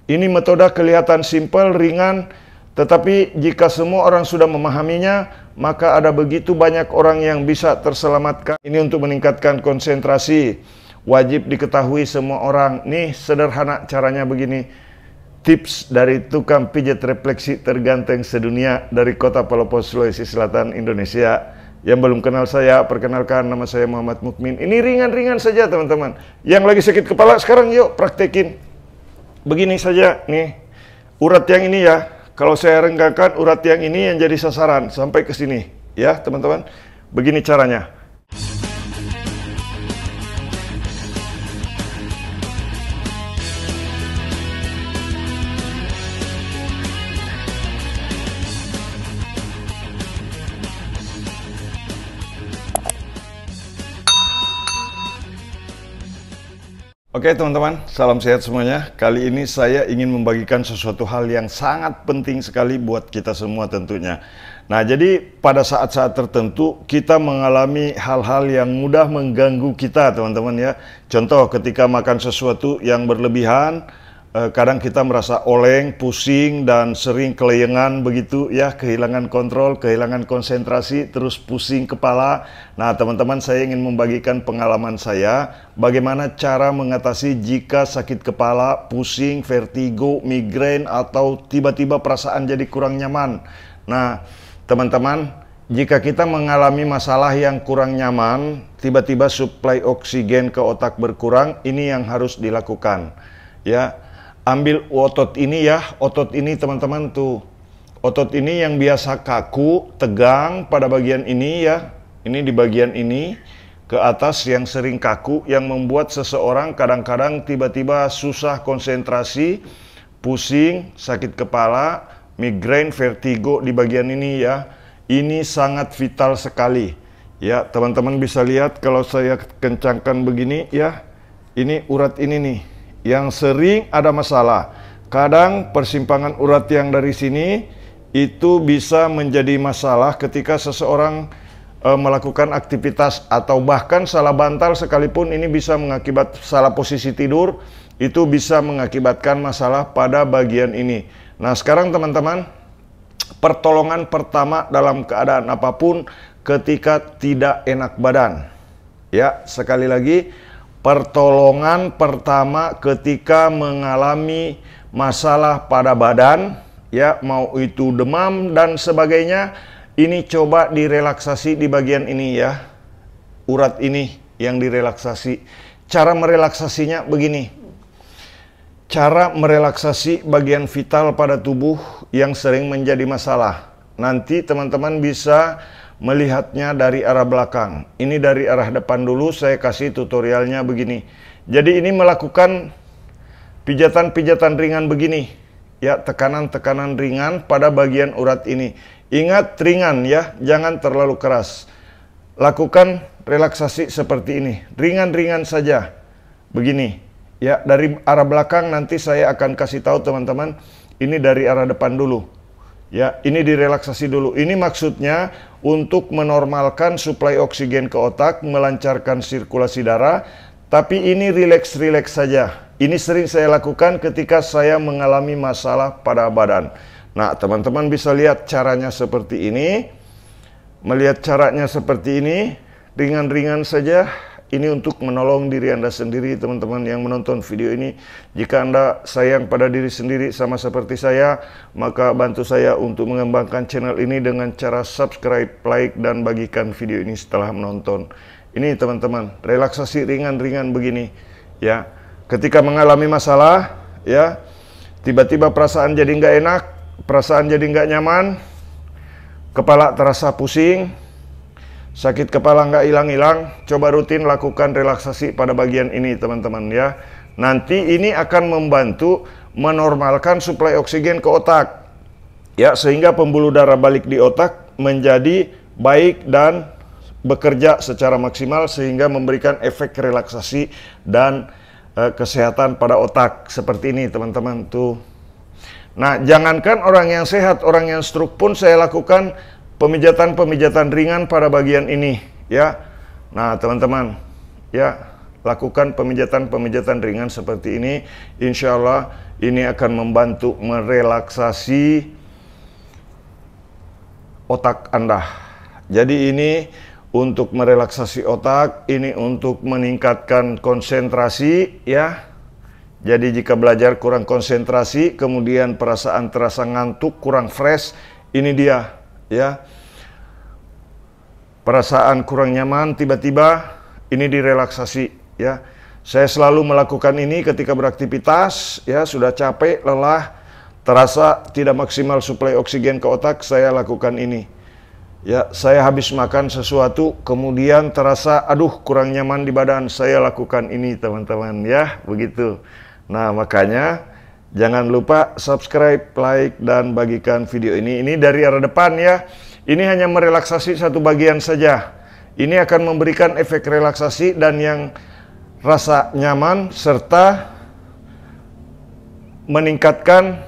Ini metode kelihatan simpel, ringan, tetapi jika semua orang sudah memahaminya, maka ada begitu banyak orang yang bisa terselamatkan. Ini untuk meningkatkan konsentrasi. Wajib diketahui semua orang. Nih sederhana caranya begini. Tips dari tukang pijat refleksi terganteng sedunia dari kota Palopo, Sulawesi Selatan, Indonesia. Yang belum kenal saya, perkenalkan, nama saya Muhammad Mukmin. Ini ringan-ringan saja teman-teman. Yang lagi sakit kepala sekarang yuk praktekin. Begini saja nih, urat yang ini ya, kalau saya renggangkan urat yang ini yang jadi sasaran sampai ke sini ya teman-teman. Begini caranya. Oke teman-teman, salam sehat semuanya. Kali ini saya ingin membagikan sesuatu hal yang sangat penting sekali buat kita semua tentunya. Nah, jadi pada saat-saat tertentu kita mengalami hal-hal yang mudah mengganggu kita teman-teman ya. Contoh ketika makan sesuatu yang berlebihan, kadang kita merasa oleng, pusing, dan sering keleyengan begitu ya, kehilangan kontrol, kehilangan konsentrasi, terus pusing kepala. Nah teman-teman, saya ingin membagikan pengalaman saya, bagaimana cara mengatasi jika sakit kepala, pusing, vertigo, migrain, atau tiba-tiba perasaan jadi kurang nyaman. Nah teman-teman, jika kita mengalami masalah yang kurang nyaman, tiba-tiba suplai oksigen ke otak berkurang, ini yang harus dilakukan ya. Ambil otot ini ya, otot ini teman-teman tuh. Otot ini yang biasa kaku, tegang pada bagian ini ya. Ini di bagian ini ke atas yang sering kaku, yang membuat seseorang kadang-kadang tiba-tiba susah konsentrasi, pusing, sakit kepala, migrain, vertigo di bagian ini ya. Ini sangat vital sekali. Ya, teman-teman bisa lihat kalau saya kencangkan begini ya. Ini urat ini nih yang sering ada masalah. Kadang persimpangan urat yang dari sini itu bisa menjadi masalah ketika seseorang melakukan aktivitas atau bahkan salah bantal sekalipun. Ini bisa mengakibat salah posisi tidur, itu bisa mengakibatkan masalah pada bagian ini. Nah sekarang teman-teman, pertolongan pertama dalam keadaan apapun ketika tidak enak badan. Ya, sekali lagi, pertolongan pertama ketika mengalami masalah pada badan, ya, mau itu demam dan sebagainya, ini coba direlaksasi di bagian ini ya, urat ini yang direlaksasi. Cara merelaksasinya begini, cara merelaksasi bagian vital pada tubuh yang sering menjadi masalah. Nanti teman-teman bisa melihatnya dari arah belakang. Ini dari arah depan dulu, saya kasih tutorialnya begini. Jadi ini melakukan pijatan-pijatan ringan begini. Ya, tekanan-tekanan ringan pada bagian urat ini. Ingat ringan ya, jangan terlalu keras. Lakukan relaksasi seperti ini. Ringan-ringan saja. Begini. Ya, dari arah belakang nanti saya akan kasih tahu teman-teman. Ini dari arah depan dulu. Ya, ini direlaksasi dulu. Ini maksudnya untuk menormalkan suplai oksigen ke otak, melancarkan sirkulasi darah. Tapi ini rileks-rileks saja. Ini sering saya lakukan ketika saya mengalami masalah pada badan. Nah, teman-teman bisa lihat caranya seperti ini. Melihat caranya seperti ini, ringan-ringan saja. Ini untuk menolong diri Anda sendiri, teman-teman yang menonton video ini. Jika Anda sayang pada diri sendiri sama seperti saya, maka bantu saya untuk mengembangkan channel ini dengan cara subscribe, like, dan bagikan video ini setelah menonton. Ini teman-teman, relaksasi ringan-ringan begini. Ya, ketika mengalami masalah, ya, tiba-tiba perasaan jadi nggak enak, perasaan jadi nggak nyaman, kepala terasa pusing, sakit kepala nggak hilang-hilang, coba rutin lakukan relaksasi pada bagian ini teman-teman ya. Nanti ini akan membantu menormalkan suplai oksigen ke otak. Ya, sehingga pembuluh darah balik di otak menjadi baik dan bekerja secara maksimal sehingga memberikan efek relaksasi dan kesehatan pada otak. Seperti ini teman-teman tuh. Nah, jangankan orang yang sehat, orang yang stroke pun saya lakukan pemijatan-pemijatan ringan pada bagian ini ya. Nah teman-teman ya, lakukan pemijatan-pemijatan ringan seperti ini. Insya Allah ini akan membantu merelaksasi otak Anda. Jadi ini untuk merelaksasi otak, ini untuk meningkatkan konsentrasi ya. Jadi jika belajar kurang konsentrasi, kemudian perasaan terasa ngantuk, kurang fresh, ini dia ya. Perasaan kurang nyaman tiba-tiba, ini direlaksasi ya. Saya selalu melakukan ini ketika beraktivitas ya, sudah capek, lelah, terasa tidak maksimal suplai oksigen ke otak, saya lakukan ini. Ya, saya habis makan sesuatu, kemudian terasa aduh kurang nyaman di badan, saya lakukan ini teman-teman ya, begitu. Nah, makanya jangan lupa subscribe, like, dan bagikan video ini. Ini dari arah depan ya. Ini hanya merelaksasi satu bagian saja. Ini akan memberikan efek relaksasi dan yang rasa nyaman serta meningkatkan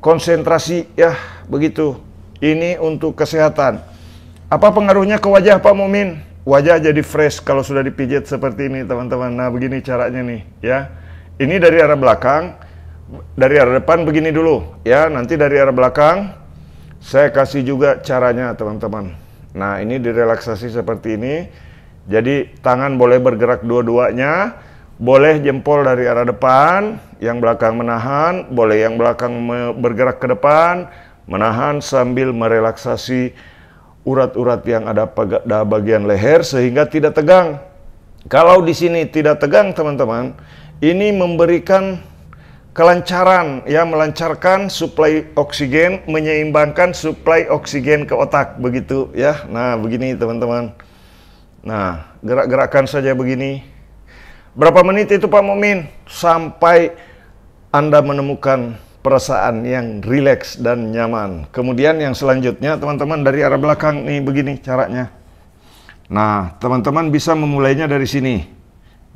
konsentrasi ya, begitu. Ini untuk kesehatan. Apa pengaruhnya ke wajah Pak Mumin? Wajah jadi fresh kalau sudah dipijit seperti ini teman-teman. Nah, begini caranya nih ya. Ini dari arah belakang, dari arah depan begini dulu ya. Nanti dari arah belakang saya kasih juga caranya teman-teman. Nah, ini direlaksasi seperti ini. Jadi tangan boleh bergerak dua-duanya, boleh jempol dari arah depan, yang belakang menahan, boleh yang belakang bergerak ke depan, menahan sambil merelaksasi urat-urat yang ada pada bagian leher sehingga tidak tegang. Kalau di sini tidak tegang teman-teman, ini memberikan kelancaran ya, melancarkan suplai oksigen, menyeimbangkan suplai oksigen ke otak begitu ya. Nah, begini teman-teman. Nah, gerak-gerakan saja begini. Berapa menit itu Pak Mumin? Sampai Anda menemukan perasaan yang rileks dan nyaman. Kemudian yang selanjutnya teman-teman dari arah belakang nih begini caranya. Nah, teman-teman bisa memulainya dari sini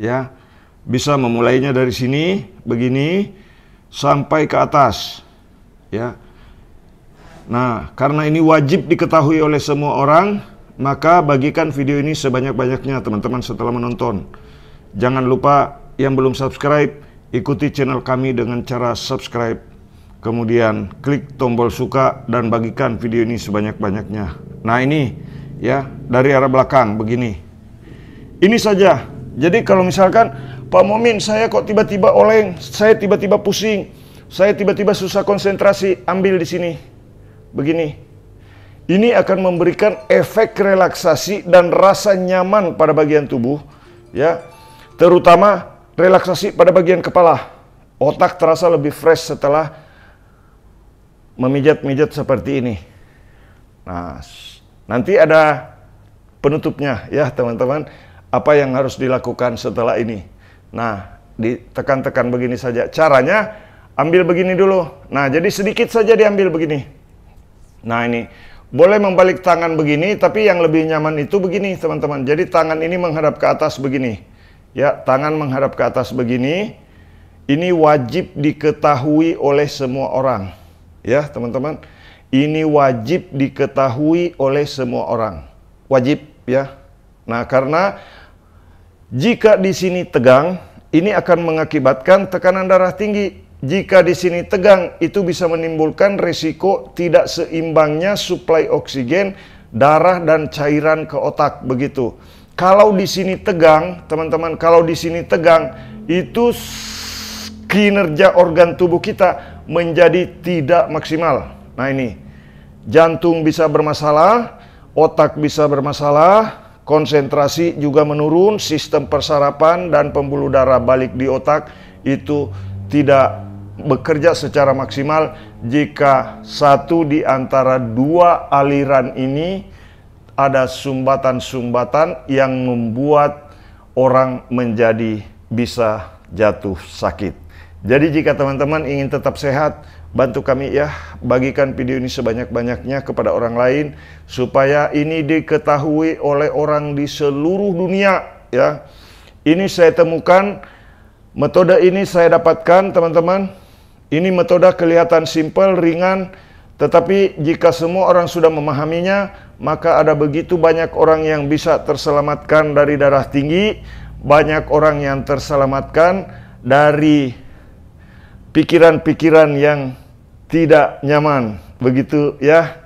ya. Bisa memulainya dari sini begini sampai ke atas ya. Nah, karena ini wajib diketahui oleh semua orang, maka bagikan video ini sebanyak-banyaknya teman-teman setelah menonton. Jangan lupa yang belum subscribe, ikuti channel kami dengan cara subscribe. Kemudian klik tombol suka dan bagikan video ini sebanyak-banyaknya. Nah, ini ya dari arah belakang begini. Ini saja. Jadi kalau misalkan Pak Mumin, saya kok tiba-tiba oleng, saya tiba-tiba pusing, saya tiba-tiba susah konsentrasi, ambil di sini. Begini. Ini akan memberikan efek relaksasi dan rasa nyaman pada bagian tubuh, ya. Terutama relaksasi pada bagian kepala. Otak terasa lebih fresh setelah memijat-mijat seperti ini. Nah, nanti ada penutupnya ya, teman-teman. Apa yang harus dilakukan setelah ini? Nah, ditekan-tekan begini saja. Caranya, ambil begini dulu. Nah, jadi sedikit saja diambil begini. Nah, ini. Boleh membalik tangan begini, tapi yang lebih nyaman itu begini, teman-teman. Jadi, tangan ini menghadap ke atas begini. Ya, tangan menghadap ke atas begini. Ini wajib diketahui oleh semua orang. Ya, teman-teman. Ini wajib diketahui oleh semua orang. Wajib, ya. Nah, karena jika di sini tegang, ini akan mengakibatkan tekanan darah tinggi. Jika di sini tegang, itu bisa menimbulkan risiko tidak seimbangnya suplai oksigen, darah dan cairan ke otak begitu. Kalau di sini tegang, teman-teman, kalau di sini tegang, itu kinerja organ tubuh kita menjadi tidak maksimal. Nah, ini jantung bisa bermasalah, otak bisa bermasalah, konsentrasi juga menurun, sistem persarapan dan pembuluh darah balik di otak itu tidak bekerja secara maksimal jika satu di antara dua aliran ini ada sumbatan-sumbatan yang membuat orang menjadi bisa jatuh sakit. Jadi jika teman-teman ingin tetap sehat, bantu kami ya, bagikan video ini sebanyak-banyaknya kepada orang lain supaya ini diketahui oleh orang di seluruh dunia ya. Ini saya temukan, metode ini saya dapatkan teman-teman. Ini metode kelihatan simpel, ringan, tetapi jika semua orang sudah memahaminya, maka ada begitu banyak orang yang bisa terselamatkan dari darah tinggi, banyak orang yang terselamatkan dari pikiran-pikiran yang tidak nyaman. Begitu ya,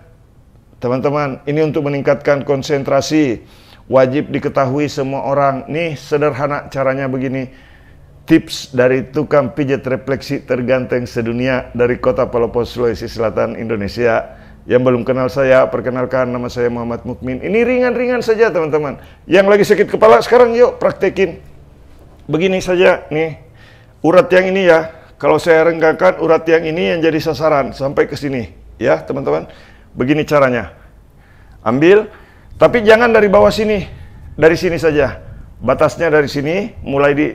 teman-teman. Ini untuk meningkatkan konsentrasi. Wajib diketahui semua orang. Nih sederhana caranya begini. Tips dari tukang pijat refleksi terganteng sedunia dari Kota Palopo, Sulawesi Selatan, Indonesia. Yang belum kenal saya, perkenalkan, nama saya Muhammad Mukmin. Ini ringan-ringan saja teman-teman. Yang lagi sakit kepala sekarang yuk praktekin. Begini saja nih. Urat yang ini ya. Kalau saya renggangkan urat yang ini yang jadi sasaran sampai ke sini. Ya teman-teman. Begini caranya. Ambil. Tapi jangan dari bawah sini. Dari sini saja. Batasnya dari sini. Mulai di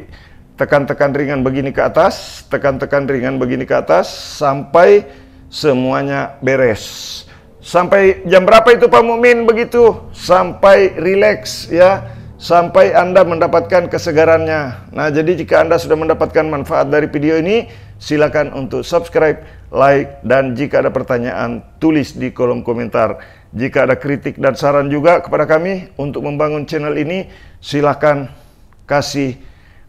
tekan-tekan ringan begini ke atas, tekan-tekan ringan begini ke atas, sampai semuanya beres. Sampai jam berapa itu Pak Mukmin begitu? Sampai rileks ya, sampai Anda mendapatkan kesegarannya. Nah, jadi jika Anda sudah mendapatkan manfaat dari video ini, silakan untuk subscribe, like, dan jika ada pertanyaan, tulis di kolom komentar. Jika ada kritik dan saran juga kepada kami untuk membangun channel ini, silakan kasih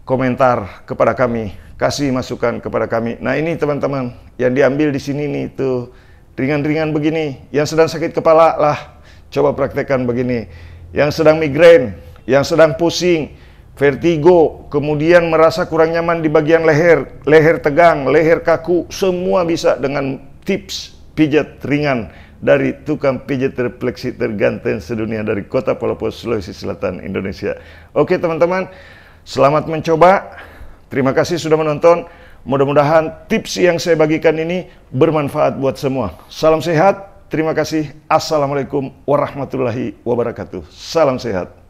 komentar kepada kami, kasih masukan kepada kami. Nah ini teman-teman, yang diambil di sini nih tuh ringan-ringan begini. Yang sedang sakit kepala lah, coba praktekkan begini. Yang sedang migrain, yang sedang pusing, vertigo, kemudian merasa kurang nyaman di bagian leher, leher tegang, leher kaku, semua bisa dengan tips pijat ringan dari tukang pijat refleksi terganteng sedunia dari Kota Palopo, Sulawesi Selatan, Indonesia. Oke teman-teman, selamat mencoba. Terima kasih sudah menonton. Mudah-mudahan tips yang saya bagikan ini bermanfaat buat semua. Salam sehat. Terima kasih. Assalamualaikum warahmatullahi wabarakatuh. Salam sehat.